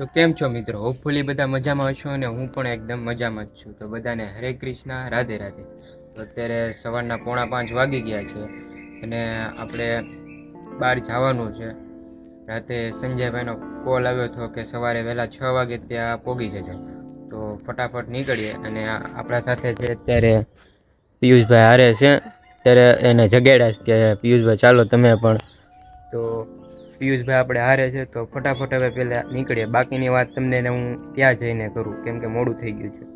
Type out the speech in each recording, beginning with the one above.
તો કેમ છો મિત્રો? હોપફુલી બધા મજામાં હશો અને હું પણ એકદમ મજામાં જ છું. તો બધાને હરે કૃષ્ણ, રાધે રાધે. તો અત્યારે સવારના 4:45 વાગી ગયા છે અને આપણે બહાર જવાનું છે. રાતે સંજયભાઈનો કોલ આવ્યો હતો કે સવારે વહેલા 6 વાગે ત્યાં પહોંચી જજો. તો ફટાફટ નીકળીએ અને આપણા સાથે છે અત્યારે પિયુષભાઈ હારે છે. ત્યારે એને જગાડ્યા કે પિયુષભાઈ ચાલો તમે પણ. તો પિયુષભાઈ આપણે હારે છે તો ફટાફટ હવે પહેલાં નીકળીએ. બાકીની વાત તમને હું ત્યાં જઈને કરું કેમ કે મોડું થઈ ગયું છે.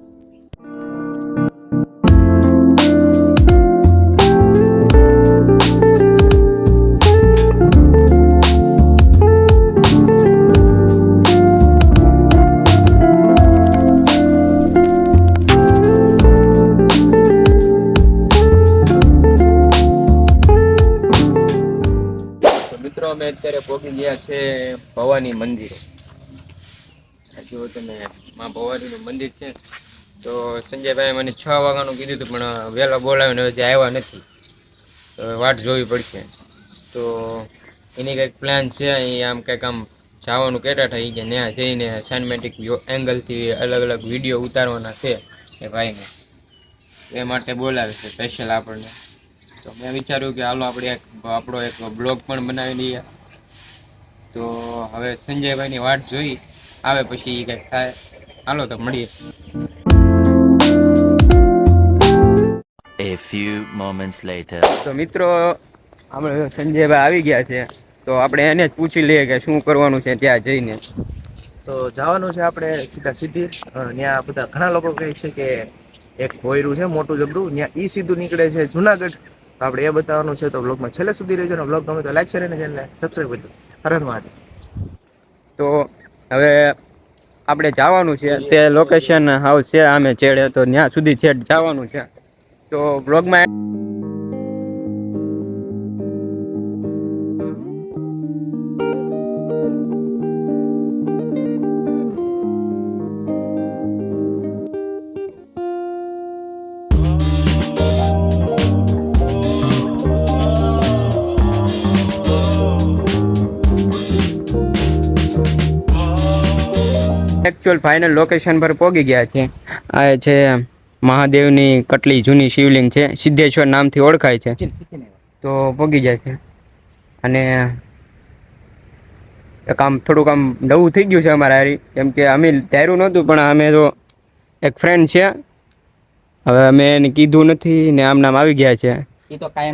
મિત્રો અમે અત્યારે પહોંચી ગયા છે ભવાની મંદિરે. જો તમે માં ભવાનીનું મંદિર છે. તો સંજયભાઈ મને 6 વાગ્યાનું કીધું હતું પણ વહેલા બોલાવીને હજી આવ્યા નથી. તો વાટ જોવી પડશે. તો એની કંઈક પ્લાન છે. અહીં આમ કંઈક આમ જવાનું કહેતા હતા કે ત્યાં જઈને સાઇનેમેટિક એંગલથી અલગ અલગ વિડીયો ઉતારવાના છે એ ભાઈને. એ માટે બોલાવે છે સ્પેશિયલ આપણને. તો મેં વિચાર્યું કે હાલો આપણે આપણો એક બ્લોગ પણ બનાવી લઈએ. તો હવે સંજયભાઈની વાટ જોઈ આવે પછી કંઈક થાય. હાલો તો મળીએ. A few moments later. તો મિત્રો આપણે સંજયભાઈ આવી ગયા છે. તો આપણે એને જ પૂછી લઈએ કે શું કરવાનું છે ત્યાં જઈને. તો જવાનું છે આપણે સીધા સિદ્ધિ. ત્યાં બધા ઘણા લોકો કહે છે કે એક ભોયરું છે મોટું જબરું, ત્યાં ઈ સીધું નીકળે છે જુનાગઢ. તો આપણે એ બતાવવાનું છે. તો બ્લોગમાં છેલ્લે સુધી રહેજો. બ્લોગ ગમે તો લાઈક શેર અને ચેનલને સબસ્ક્રાઈબ કરજો. હર હર મહાદેવ. તો હવે આપણે જવાનું છે. તે લોકેશન હાઉસ છે આમે છેડે. તો ત્યાં સુધી છેડ જવાનું છે. તો બ્લોગમાં એકચ્યુઅલ ફાઇનલ લોકેશન પર પહોંચી ગયા છે. આ છે મહાદેવની કટલી જૂની શિવલિંગ છે. સિદ્ધેશ્વર નામથી ઓળખાય છે. તો પહોંચી જાય છે. અને એક આમ થોડુંક આમ નવું થઈ ગયું છે અમારા હારી. કેમ કે અમે ધાર્યું નહોતું પણ અમે તો એક ફ્રેન્ડ છે. હવે અમે એને કીધું નથી ને આમ નામ આવી ગયા છે.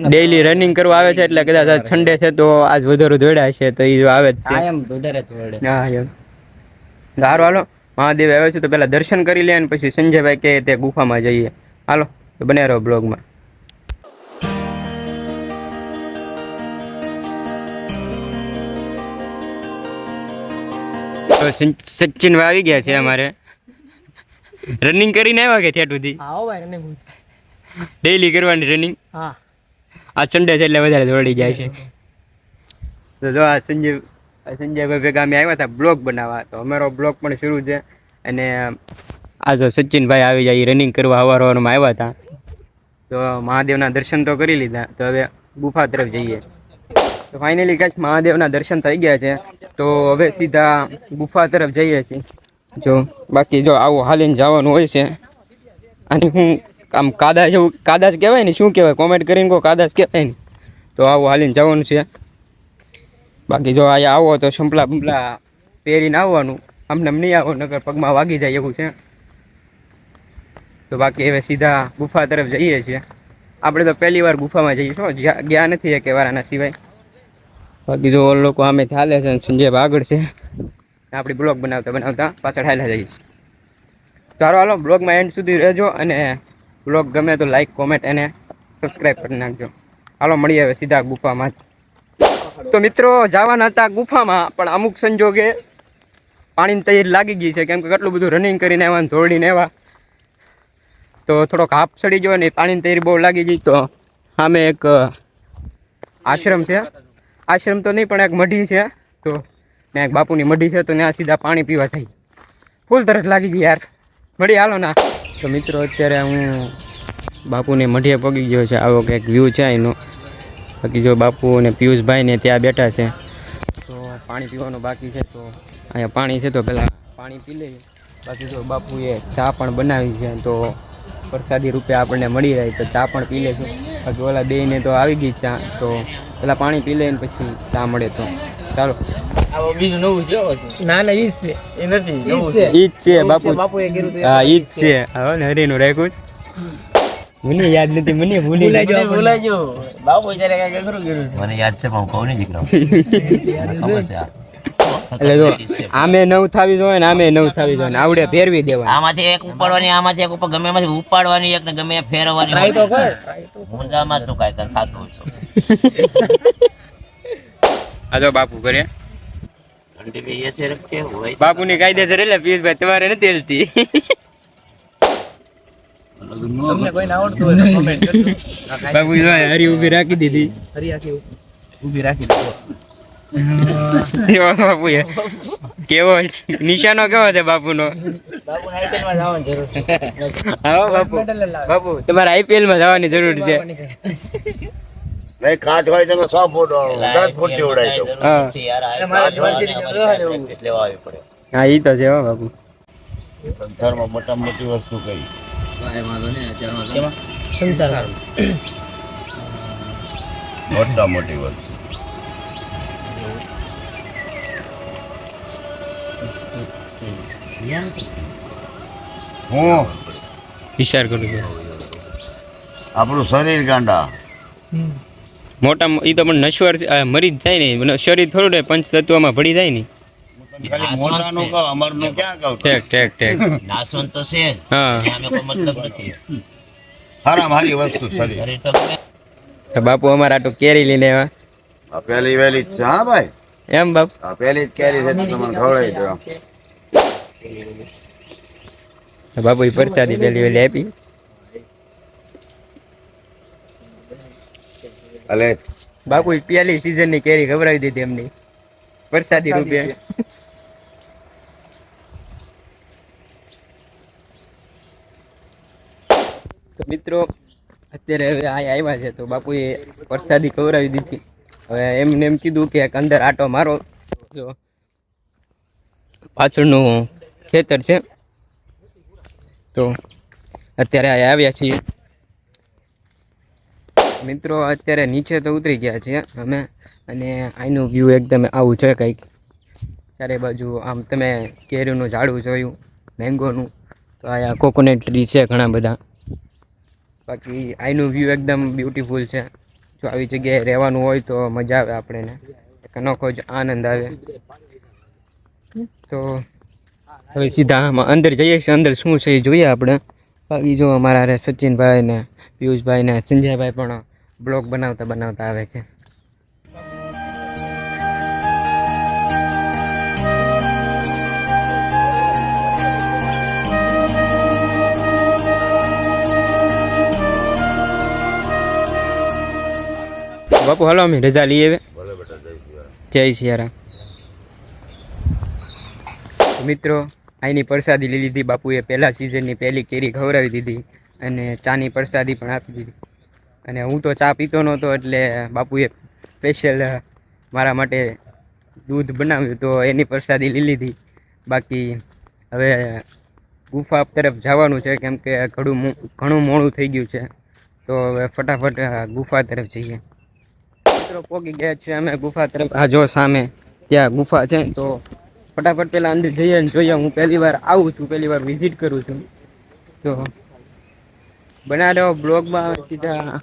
ડેઈલી રનિંગ કરવા આવે છે એટલે કદાચ આજ સન્ડે છે તો આજ વધારે દોડ્યા છે. તો એ આવે જ છે. હા એમ. સારું હાલો મહાદેવ આવે છે તો પહેલાં દર્શન કરી લે અને પછી સંજયભાઈ કે તે ગુફામાં જઈએ. હાલો તો બને રહો બ્લોગમાં. તો સચિનભાઈ આવી ગયા છે અમારે. રનિંગ કરીને આવ્યા કે ઠેઠ સુધી? ડેઈલી કરવાની રનિંગ. હા, આ સન્ડે છે એટલે વધારે દોડી જાય છે. તો જો આ સંજયભાઈ ભેગા અમે આવ્યા હતા બ્લોગ બનાવવા. તો અમારો બ્લોગ પણ શરૂ છે. અને આ જો સચિનભાઈ આવી જાય રનિંગ કરવા સવારમાં આવ્યા હતા. તો મહાદેવના દર્શન તો કરી લીધા. તો હવે ગુફા તરફ જઈએ. તો ફાઇનલી કચ્છ મહાદેવના દર્શન થઈ ગયા છે. તો હવે સીધા ગુફા તરફ જઈએ છીએ. જો બાકી જો આવું હાલીને જવાનું હોય છે. અને હું આમ કાદા જેવું કાદાસ કહેવાય ને શું કહેવાય કોમેન્ટ કરીને કહો કાદાસ કહેવાય ને. તો આવું હાલીને જવાનું છે. બાકી જો અહીંયા આવો તો સંપલા બંપલા પહેરીને આવવાનું. અમને નહીં આવો નગર પગમાં વાગી જાય એવું છે. તો બાકી હવે સીધા ગુફા તરફ જઈએ છીએ. આપણે તો પહેલી વાર ગુફામાં જઈએ શું ગયા નથી એક વારાના સિવાય. બાકી જો લોકો આમે ચાલે છે સંજય આગળ છે. આપણી બ્લોગ બનાવતા પાછળ હાલ્યા જઈશ. સારો હાલો બ્લોગમાં એન્ડ સુધી રહેજો અને બ્લોગ ગમે તો લાઈક કોમેન્ટ અને સબસ્ક્રાઈબ કરી નાખજો. હાલો મળીએ હવે સીધા ગુફામાં જ. તો મિત્રો જવાના હતા ગુફામાં પણ અમુક સંજોગે પાણીની તૈયારી લાગી ગઈ છે. કેમ કે કેટલું બધું રનિંગ કરીને આવ્યા દોડીને આવ્યા. તો થોડોક હાફ ચડી ગયો ને પાણીની તૈયારી બહુ લાગી ગઈ. તો સામે એક આશ્રમ છે. આશ્રમ તો નહીં પણ એક મઢી છે. તો ત્યાં એક બાપુની મઢી છે. તો ત્યાં સીધા પાણી પીવા થઈ. ફૂલ તરસ લાગી ગઈ યાર. મળી હાલો ના. તો મિત્રો અત્યારે હું બાપુને મઢીએ પગી ગયો છે. આવો કંઈક વ્યૂ છે એનો. બાકી જો બાપુ અને પિયુષભાઈ ને ત્યાં બેઠા છે. તો પાણી પીવાનું બાકી છે. તો અહીંયા પાણી છે તો પહેલાં પાણી પી લઈએ. બાકી તો બાપુએ ચા પણ બનાવી છે, તો પ્રસાદી રૂપે આપણને મળી રહે તો ચા પણ પી લેશું. બાકી ઓલા બેયને તો આવી ગઈ ચા, તો પેલા પાણી પી લઈને પછી ચા મળે. તો ચાલો. બીજું નવું છે? ના ના, ઈ જ છે, એ નથી નવું છે. ઈ જ છે બાપુ. બાપુએ કીધું હા ઈ જ છે. હવે ને હરીનું રાખ્યું જ. મને યાદ નથી, મને ભૂલાઈ ગયો. બાપુ જ્યારે કાંઈ ખરું કર્યું મને યાદ છે પણ હું કહું નહીં દીકરા. ખબર છે આ. એટલે જો આમે નવ થાવી જોઈએ ને આમે નવ થાવી જોઈએ ને આવડે ફેરવી દેવાની. આમાંથી એક ઉપાડવાની, આમાંથી એક ઉપર ગમે એમાંથી ઉપાડવાની, એક ને ગમે એ ફેરવવાની. ટ્રાય તો કર. મુંજામાં તું કાંઈ તને થાતું છું. આ તો બાપુ કરે. ઘંટી એસે રખે હોય. બાપુની કાયદેસર એટલે પિયુષભાઈ તમારે નથી હેલતી. તમને કોઈને આવડતું હોય તો કમેન્ટ કરજો. બાપુ જો હરી ઊભી રાખી દીધી. હરી આખી ઊભી રાખી દીધો. એવો બાપુ કેવો નિશાનો કેવો છે બાપુનો? બાપુને IPL માં જવાની જરૂર છે. હા બાપુ, બાપુ તમારે IPL માં જવાની જરૂર છે. નહીં કાચ હોય તો 100 ફૂટ 10 ફૂટ થી ઉડાય તો. હા. લેવા આવી પડે. હા ઈ તો છે હો બાપુ. સંસારમાં મોટામાં મોટી વસ્તુ કઈ? સંસાર મોટા મોટી વસ્તુ હું વિચાર કરું છું. આપણું શરીર ગાંડા. મોટા ઈ તો પણ નશ્વર છે, મરી જ જાય ને. શરીર થોડું રહે, પંચ તત્વમાં ભળી જાય ને. ખાલી મોટાનું કહો, અમરનું ક્યાં કહું? ઠેક ઠેક ઠેક. નાસવંત તો છે જ. હા આમે કોઈ મતલબ નથી. હારામાં હારી વસ્તુ શરીર. શરીર તો ગમે. તો બાપુ અમારા આટલું કેરી લઈને આવ્યા. આ પહેલી વહેલી જ છે. હા ભાઈ, એમ બાપુ? આ પહેલી જ કેરી છે, તમને ખવડાવી દો. તો બાપુ એ પ્રસાદી પેલી વેલી આપી. અલે બાપુ પેલી સીઝન ની કેરી ખવડાવી દીધી એમની પ્રસાદી રૂપે. તો મિત્રો અત્યારે હવે આ આવ્યા છે, તો બાપુએ પ્રસાદી ખવડાવી દીધી. હવે એમને એમ કીધું કે એક અંદર આટો મારો. જો પાછળનું ખેતર છે, તો અત્યારે આ આવ્યા છીએ મિત્રો. અત્યારે નીચે તો ઉતરી ગયા છીએ અમે, અને અહીંનું વ્યૂ એકદમ આવું છે કંઈક. ચારે બાજુ આમ તમે કેરીનું ઝાડું જોયું, મેંગોનું, તો અહીંયા કોકોનટ ટ્રી છે ઘણા બધા. બાકી અહીંનું વ્યૂ એકદમ બ્યુટીફુલ છે. જો આવી જગ્યાએ રહેવાનું હોય તો મજા આવે આપણને, એક અનોખો જ આનંદ આવે. તો હવે સીધા આમાં અંદર જઈએ છીએ. અંદર શું છે એ જોઈએ આપણે. બાકી જો અમારા રે સચિનભાઈ ને પિયુષભાઈ ને સંજયભાઈ પણ બ્લોગ બનાવતા બનાવતા આવે છે. બાપુ હાલો અમે રજા લઈએ હવે. જય સિયારામ. મિત્રો અહીંની પ્રસાદી લઈ લીધી. બાપુએ પહેલા સિઝનની પહેલી કેરી ખવડાવી દીધી, અને ચાની પ્રસાદી પણ આપી દીધી. અને હું તો ચા પીતો નહોતો, એટલે બાપુએ સ્પેશિયલ મારા માટે દૂધ બનાવ્યું, તો એની પ્રસાદી લઈ લીધી. બાકી હવે ગુફા તરફ જવાનું છે, કેમ કે ઘણું મોડું થઈ ગયું છે. તો હવે ફટાફટ ગુફા તરફ જઈએ. મિત્રો પહોંચી ગયા છે અમે ગુફા તરફ. આ જો સામે ત્યાં ગુફા છે, તો ફટાફટ પહેલાં અંદર જઈએ અને જોઈએ. હું પહેલી વાર આવું છું, પહેલી વાર વિઝિટ કરું છું, તો બના રહ્યો બ્લોગમાં. સીધા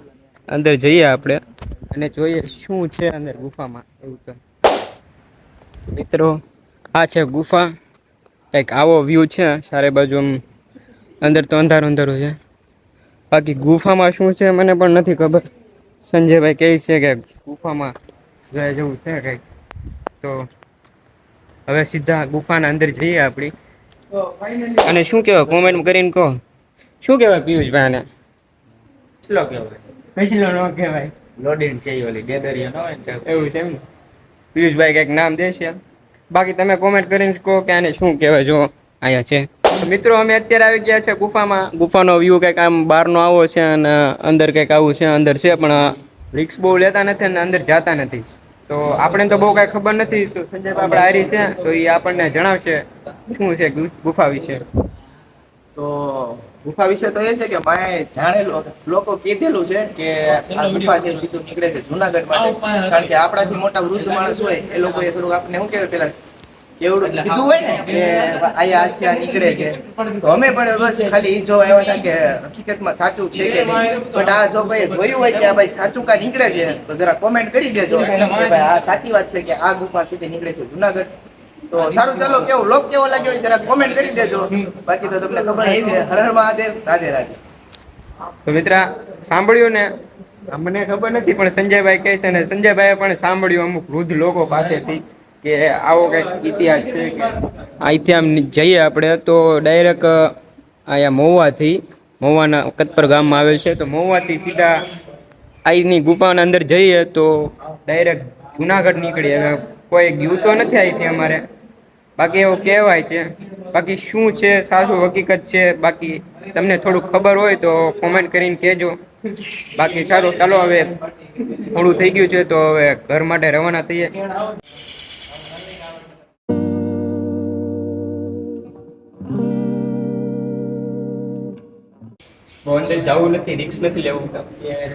અંદર જઈએ આપણે અને જોઈએ શું છે અંદર ગુફામાં. એવું તો મિત્રો આ છે ગુફા, કંઈક આવો વ્યૂ છે ચારે બાજુ. આમ અંદર તો અંધારું અંધારું છે. બાકી ગુફામાં શું છે મને પણ નથી ખબર. સંજયભાઈ કહે છે કે ગુફામાં જોયા જેવું છે કંઈક. તો હવે સીધા ગુફાના અંદર જઈએ આપણી. અને શું કહેવાય કોમેન્ટ કરીને કહો, શું કહેવાય પિયુષભાઈ? આને કેટલો કહેવાય? કેટલો ન કહેવાય? લોડિંગ છે એ ઓલી ડેદરિયા ન હોય ને એવું છે એમ ને. પિયુષભાઈ કંઈક નામ દેશે. બાકી તમે કોમેન્ટ કરીને કહો કે આને શું કહેવાય. જો અહીંયા છે મિત્રો, અમે અત્યારે આવી ગયા છે ગુફામાં. ગુફાનો વ્યૂ કંઈક આમ બહારનો આવો છે, અને અંદર કંઈક આવું છે. અંદર છે પણ રિક્સ બહુ લેતા નથી અને અંદર જતા નથી. તો આપણે તો બહુ કાંઈ ખબર નથી, તો સંજયભાઈ આપણે હારી છે તો એ આપણને જણાવશે શું છે ગુફા વિશે. તો ગુફા વિશે તો એ છે કે માએ જાણેલું લોકો કીધેલું છે કે આ ગુફા છે સીધું નીકળે છે જુનાગઢ માટે, કારણ કે આપણાથી મોટા વૃદ્ધ માણસ હોય એ લોકોએ થોડુંક આપણે શું કહેવાય પેલા કેવડું કીધું હોય ને કે અહીંયા ત્યાં નીકળે છે. તો અમે પણ બસ ખાલી ઈ જોવા આવ્યા હતા કે હકીકતમાં સાચું છે કે નહીં. બટ આ જો કોઈ જોયું હોય કે આ ભાઈ સાચું કા નીકળે છે તો જરા કોમેન્ટ કરી દેજો કે ભાઈ આ સાચી વાત છે કે આ ગુફા સીધી નીકળે છે જુનાગઢ. તો સારું, ચાલો કેવો લોક કેવો લાગ્યો જરા કોમેન્ટ કરી દેજો. બાકી તો તમને ખબર જ છે. હર હર મહાદેવ, રાધે રાધે. તો મિત્ર સાંભળ્યું ને, મને ખબર નથી પણ સંજયભાઈ કહે છે ને સંજયભાઈએ પણ સાંભળ્યું અમુક વૃદ્ધ લોકો પાસેથી કે આવો કંઈક ઇતિહાસ છે કે અહીંથી આમ જઈએ આપણે તો ડાયરેક્ટ અહીંયા મહુવાના કતપર ગામમાં આવેલ છે. તો મહુવાથી સીધા અહીંની ગુફાના અંદર જઈએ તો ડાયરેક્ટ જુનાગઢ નીકળીએ. કોઈ ગયું તો નથી અહીંથી અમારે, બાકી એવું કહેવાય છે. બાકી શું છે સાચું હકીકત છે, બાકી તમને થોડુંક ખબર હોય તો કોમેન્ટ કરીને કહેજો. બાકી સારું, ચાલો હવે થોડું થઈ ગયું છે તો હવે ઘર માટે રવાના થઈએ. અંદર જવું નથી, રિક્સ નથી લેવું,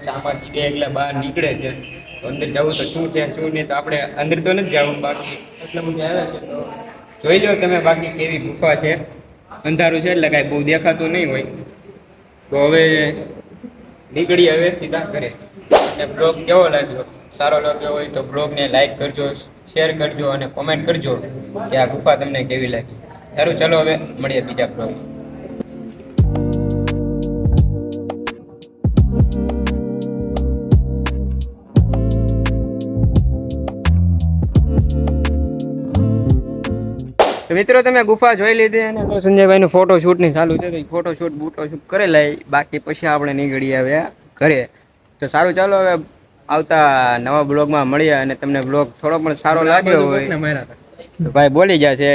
ચામાંથી બે એકલા બહાર નીકળે છે. તો અંદર જવું તો શું છે શું નહીં, તો આપણે અંદર તો નથી જવું. બાકી એટલા બધા આવ્યા છે તો જોઈ લો તમે બાકી કેવી ગુફા છે. અંધારું છે એટલે કાંઈ બહુ દેખાતું નહીં હોય. તો હવે નીકળી હવે સીધા ઘરે. અને બ્લોગ કેવો લાગ્યો, સારો લાગ્યો હોય તો બ્લોગને લાઈક કરજો, શેર કરજો અને કોમેન્ટ કરજો કે આ ગુફા તમને કેવી લાગી. સારું, ચાલો હવે મળીએ બીજા બ્લોગ. મિત્રો તમે ગુફા જોઈ લીધી અને તો સંજયભાઈનું ફોટોશૂટની ચાલુ છે તો ફોટોશૂટ બૂટોશૂટ કરેલા, બાકી પછી આપણે નીકળી આવ્યા ઘરે. તો સારું, ચાલો હવે આવતા નવા બ્લોગમાં મળીએ. અને તમને બ્લોગ થોડો પણ સારો લાગ્યો હોય તો ભાઈ બોલી જશે.